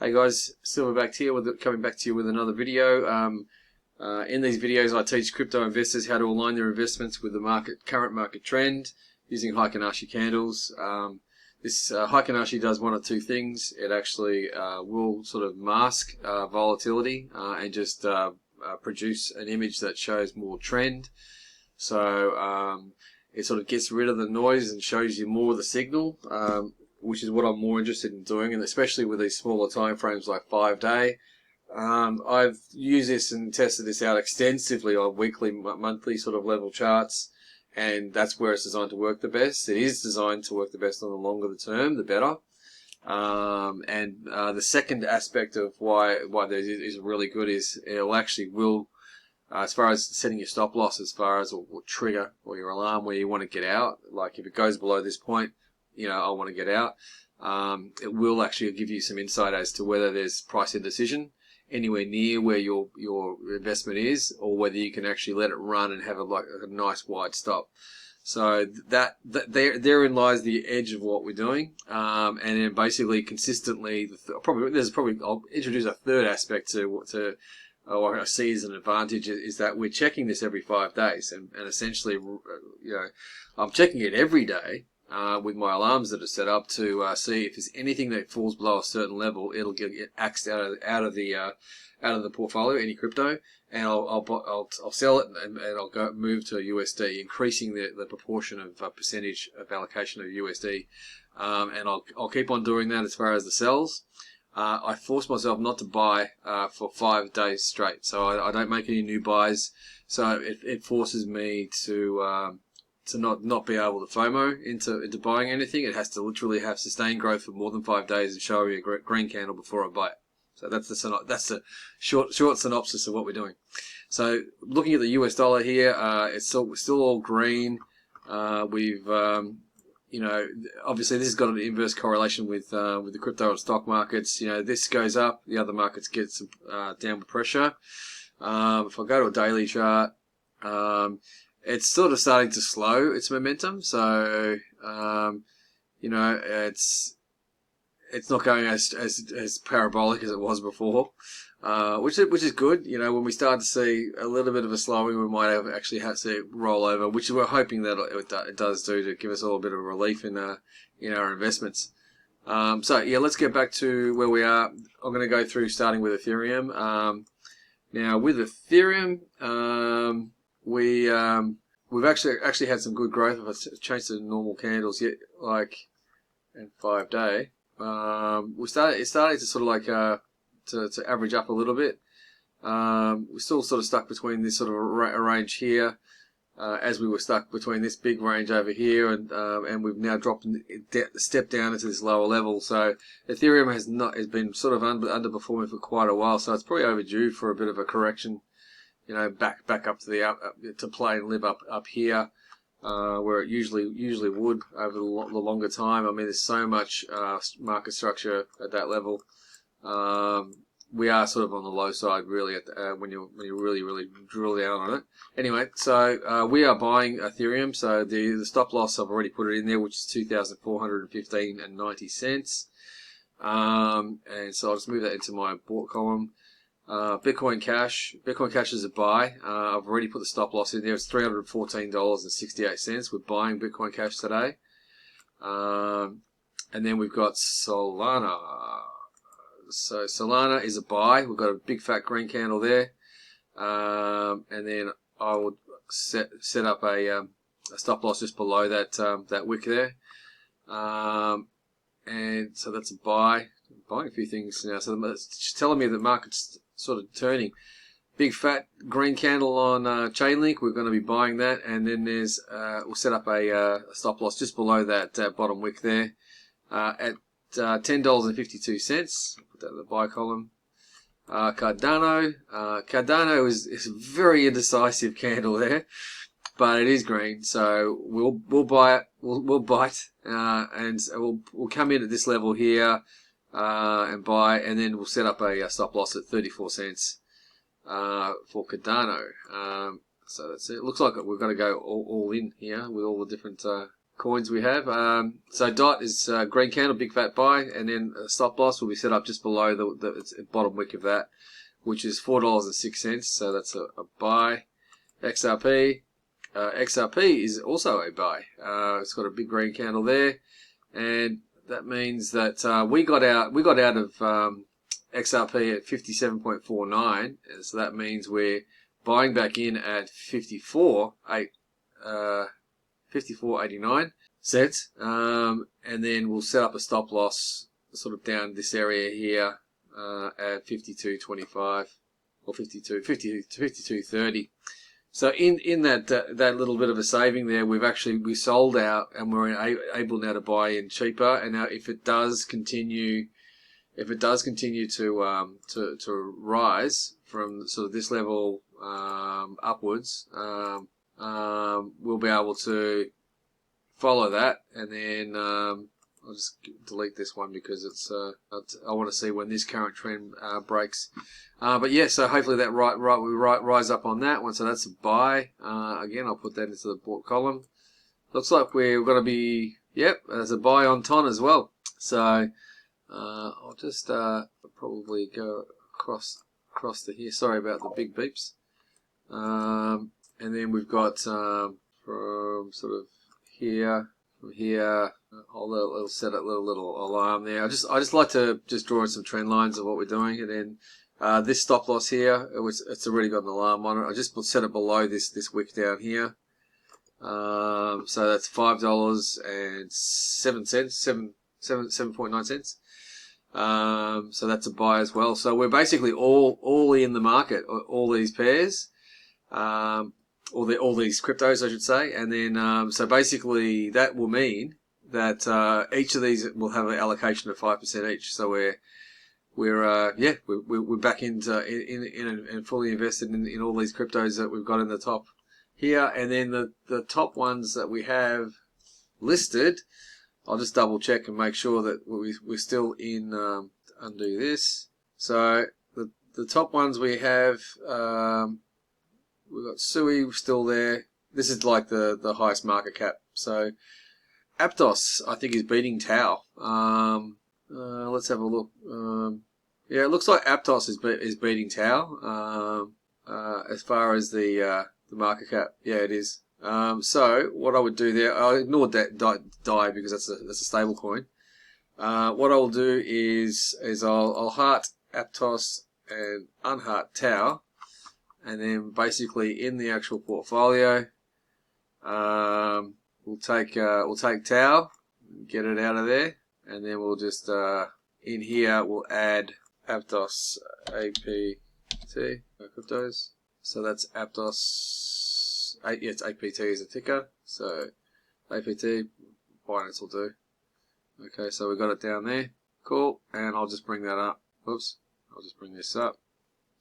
Hey guys, Silverbacked here, coming back to you with another video. In these videos I teach crypto investors how to align their investments with the current market trend using Heikin-Ashi candles. This Heikin-Ashi does one of two things. It actually will sort of mask volatility and just produce an image that shows more trend. So it sort of gets rid of the noise and shows you more of the signal, which is what I'm more interested in doing, and especially with these smaller time frames like 5-day. I've used this and tested this out extensively on weekly, monthly sort of level charts, and that's where it's designed to work the best. It is designed to work the best on the longer the term, the better. The second aspect of why this is really good is it'll actually as far as setting your stop loss, as far as or trigger or your alarm where you want to get out. Like if it goes below this point, I want to get out. It will actually give you some insight as to whether there's price indecision anywhere near where your investment is, or whether you can actually let it run and have a nice wide stop. So therein lies the edge of what we're doing. And then basically consistently, I'll introduce a third aspect to what I see as an advantage is that we're checking this every 5 days, and essentially, I'm checking it every day. With my alarms that are set up to see if there's anything that falls below a certain level, it'll get axed out of the portfolio, any crypto, and I'll sell it and I'll move to USD, increasing the proportion of percentage of allocation of USD, and I'll keep on doing that as far as the sells. I force myself not to buy for 5 days straight, so I don't make any new buys. So it forces me to not be able to FOMO into buying anything. It has to literally have sustained growth for more than 5 days and show me a green candle before I buy it. So that's the short synopsis of what we're doing. So looking at the US dollar here, it's still all green. We've obviously this has got an inverse correlation with the crypto and stock markets. This goes up, the other markets get some downward pressure. If I go to a daily chart, it's sort of starting to slow its momentum, so it's not going as parabolic as it was before, which is good. When we start to see a little bit of a slowing, we might actually have to see it roll over, which we're hoping that it does do to give us all a bit of relief in our investments. So yeah, let's get back to where we are. I'm going to go through starting with Ethereum. Now with Ethereum, we've actually had some good growth. If I change to normal candles, yet and 5-day, it's starting to sort of to average up a little bit. We're still sort of stuck between this sort of a range here, as we were stuck between this big range over here, and we've now dropped step down into this lower level. So Ethereum has been sort of underperforming for quite a while. So it's probably overdue for a bit of a correction. Back up to to play and live up here, where it usually would over the longer time. I mean, there's so much market structure at that level. We are sort of on the low side, really, when you really drill down on it. Anyway, so we are buying Ethereum. So the stop loss, I've already put it in there, which is 2,415.90. And so I'll just move that into my bought column. Bitcoin Cash is a buy. I've already put the stop loss in there. It's $314.68. We're buying Bitcoin Cash today. And then we've got Solana. So Solana is a buy. We've got a big fat green candle there. And then I would set up a stop loss just below that wick there. And so that's a buy. I'm buying a few things now. So it's telling me the market's sort of turning. Big fat green candle on Chainlink. We're going to be buying that, and then there's we'll set up a stop loss just below that bottom wick there at $10.52. Put that in the buy column. Cardano. Cardano is a very indecisive candle there, but it is green, so we'll buy it. We'll bite, and we'll come in at this level here. And buy, and then we'll set up a stop loss at 34 cents for Cardano. So that's it. Looks like we're going to go all in here with all the different coins we have. So dot is green candle, big fat buy, and then stop loss will be set up just below the bottom wick of that, which is $4.06. So that's a buy. XRP. XRP is also a buy. It's got a big green candle there, and that means that we got out of XRP at 57.49. So that means we're buying back in at 54.89 cents, and then we'll set up a stop loss sort of down this area here at 52.25 or 52.30. So in that little bit of a saving there, we sold out, and we're able now to buy in cheaper. And now if it does continue to rise from sort of this level upwards, we'll be able to follow that, and then I'll just delete this one because I want to see when this current trend breaks. But yeah, so hopefully that we rise up on that one. So that's a buy. Again, I'll put that into the bought column. Looks like we're going to be, yep, there's a buy on ton as well. So I'll just probably go across to here. Sorry about the big beeps. And then we've got from sort of here, from here, I'll set a little alarm there. I just like to just draw in some trend lines of what we're doing, and then this stop loss here, it's already got an alarm on it. I just set it below this wick down here. So that's $5.07, 7.9 cents. So that's a buy as well. So we're basically all in the market, all these pairs, all these cryptos, I should say. And then so basically that will mean that each of these will have an allocation of 5% each. So we're back into and fully invested in all these cryptos that we've got in the top here. And then the top ones that we have listed, I'll just double check and make sure that we're still in. Undo this. So the top ones we have, we've got Sui still there. This is like the highest market cap. So Aptos, I think, is beating Tau. Let's have a look. Yeah, it looks like Aptos is beating Tau as far as the market cap. Yeah, it is. So what I would do there, I ignored that DAI because that's a stable coin. What I'll do is I'll heart Aptos and unheart Tau, and then basically in the actual portfolio, we'll take Tau, get it out of there, and then we'll just in here we'll add Aptos APT cryptos. So that's Aptos. It's APT is a ticker. So APT Pionex will do. Okay, so we got it down there. Cool. And I'll just bring that up. Oops. I'll just bring this up.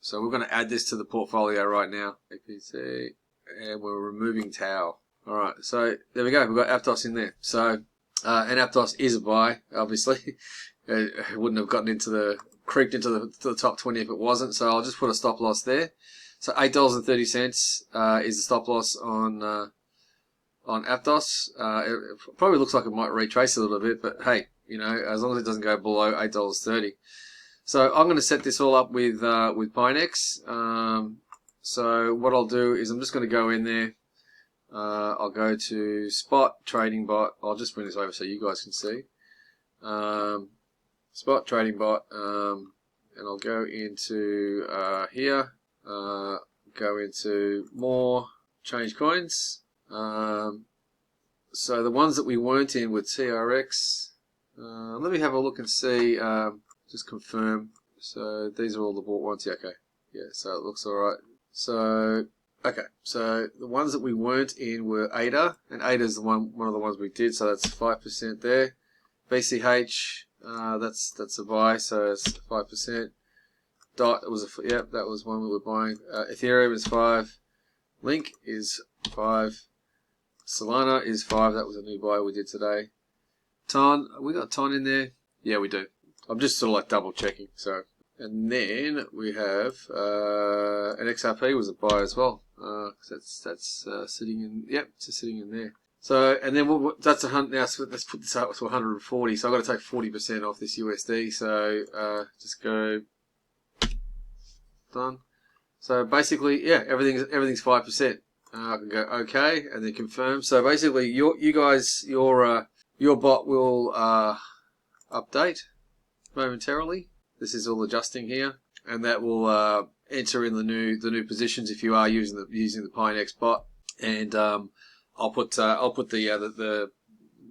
So we're going to add this to the portfolio right now. APT. And we're removing Tau. Alright, so there we go. We've got Aptos in there. So, and Aptos is a buy, obviously. It wouldn't have gotten creeped into the top 20 if it wasn't. So I'll just put a stop loss there. So $8.30 is the stop loss on Aptos. It probably looks like it might retrace a little bit, but hey, as long as it doesn't go below $8.30. So I'm going to set this all up with Pionex. So what I'll do is I'm just going to go in there. I'll go to Spot Trading Bot. I'll just bring this over so you guys can see. Spot Trading Bot, and I'll go into here. Go into more, change coins. So the ones that we weren't in were TRX. Let me have a look and see, just confirm. So these are all the bought ones. Yeah, okay. Yeah, so it looks alright. So, okay. So the ones that we weren't in were ADA, and ADA is one of the ones we did, so that's 5% there. BCH, that's a buy, so it's 5%. Dot, that was one we were buying. Ethereum is 5. Link is 5. Solana is 5. That was a new buy we did today. Ton, we got Ton in there? Yeah, we do. I'm just sort of like double checking. So, and then we have an XRP was a buy as well. That's sitting in. Yep, it's sitting in there. So, and then that's 100. Now, so let's put this up to 140. So I've got to take 40% off this USD. So just go done. So basically, yeah, everything's 5%. I can go OK and then confirm. So basically, your bot will update momentarily. This is all adjusting here, and that will enter in the new positions if you are using the Pionex bot. And I'll put the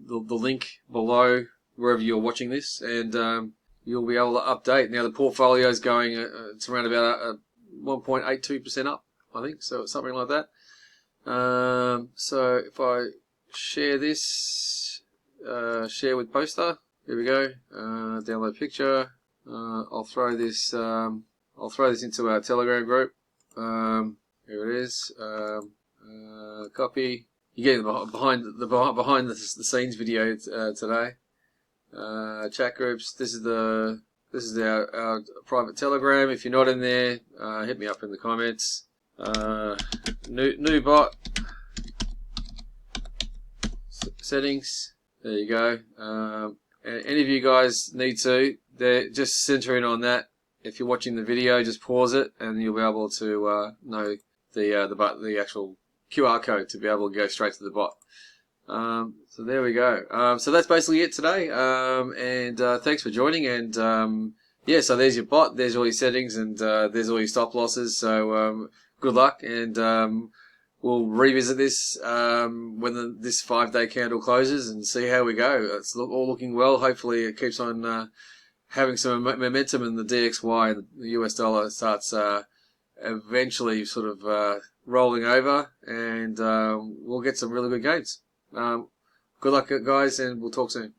link below wherever you're watching this, and you'll be able to update. Now the portfolio is going it's around about 1.82% up, I think, so it's something like that. So if I share this, share with poster, here we go. Download picture. I'll throw this into our Telegram group. Here it is. Copy. You're getting behind the scenes video today. Chat groups. This is our private Telegram. If you're not in there, hit me up in the comments. New bot settings. There you go. And any of you guys need to, just center in on that. If you're watching the video, just pause it, and you'll be able to know the actual QR code to be able to go straight to the bot. So there we go. So that's basically it today. And thanks for joining. And yeah, so there's your bot. There's all your settings, and there's all your stop losses. So good luck, and we'll revisit this when this 5-day candle closes and see how we go. It's all looking well. Hopefully it keeps on having some momentum, and the DXY, the US dollar, starts eventually sort of rolling over, and we'll get some really good gains. Good luck, guys, and we'll talk soon.